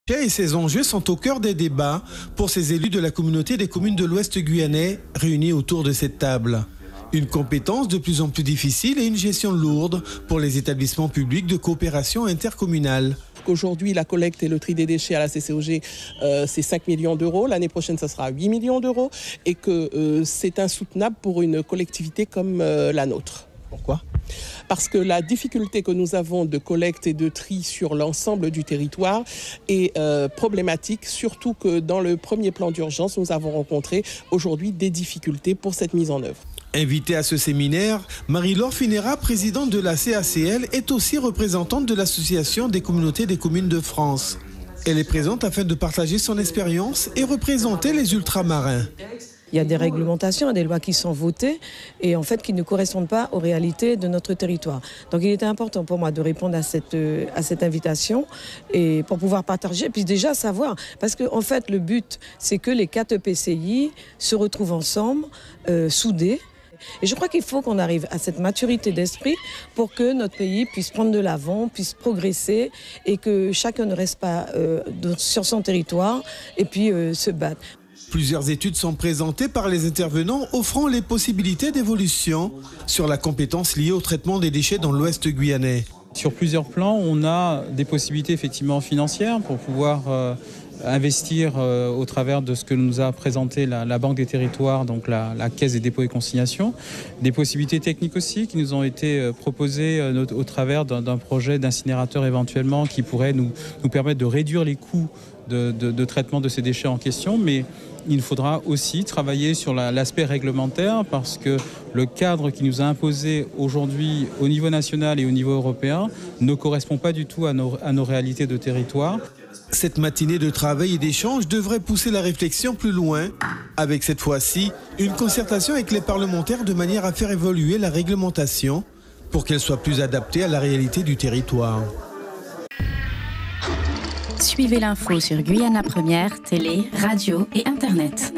Et ces enjeux sont au cœur des débats pour ces élus de la communauté des communes de l'Ouest guyanais réunis autour de cette table. Une compétence de plus en plus difficile et une gestion lourde pour les établissements publics de coopération intercommunale. Aujourd'hui, la collecte et le tri des déchets à la CCOG, c'est 5 millions d'euros. L'année prochaine, ça sera 8 millions d'euros. Et que c'est insoutenable pour une collectivité comme la nôtre. Pourquoi ? Parce que la difficulté que nous avons de collecte et de tri sur l'ensemble du territoire est problématique, surtout que dans le premier plan d'urgence, nous avons rencontré aujourd'hui des difficultés pour cette mise en œuvre. Invitée à ce séminaire, Marie-Laure Finera, présidente de la CACL, est aussi représentante de l'Association des communautés des communes de France. Elle est présente afin de partager son expérience et représenter les ultramarins. Il y a des réglementations, des lois qui sont votées et en fait qui ne correspondent pas aux réalités de notre territoire. Donc il était important pour moi de répondre à cette invitation et pour pouvoir partager, puis déjà savoir, parce que en fait le but c'est que les 4 EPCI se retrouvent ensemble, soudés. Et je crois qu'il faut qu'on arrive à cette maturité d'esprit pour que notre pays puisse prendre de l'avant, puisse progresser et que chacun ne reste pas sur son territoire et puis se battre. Plusieurs études sont présentées par les intervenants offrant les possibilités d'évolution sur la compétence liée au traitement des déchets dans l'Ouest guyanais. Sur plusieurs plans, on a des possibilités effectivement financières pour pouvoir investir au travers de ce que nous a présenté la Banque des Territoires, donc la Caisse des dépôts et consignations. Des possibilités techniques aussi qui nous ont été proposées au travers d'un projet d'incinérateur éventuellement qui pourrait nous permettre de réduire les coûts de traitement de ces déchets en question, mais il faudra aussi travailler sur l'aspect réglementaire parce que le cadre qui nous a imposé aujourd'hui au niveau national et au niveau européen ne correspond pas du tout à nos réalités de territoire. Cette matinée de travail et d'échange devrait pousser la réflexion plus loin, avec cette fois-ci une concertation avec les parlementaires de manière à faire évoluer la réglementation pour qu'elle soit plus adaptée à la réalité du territoire. Suivez l'info sur Guyana Première, télé, radio et internet.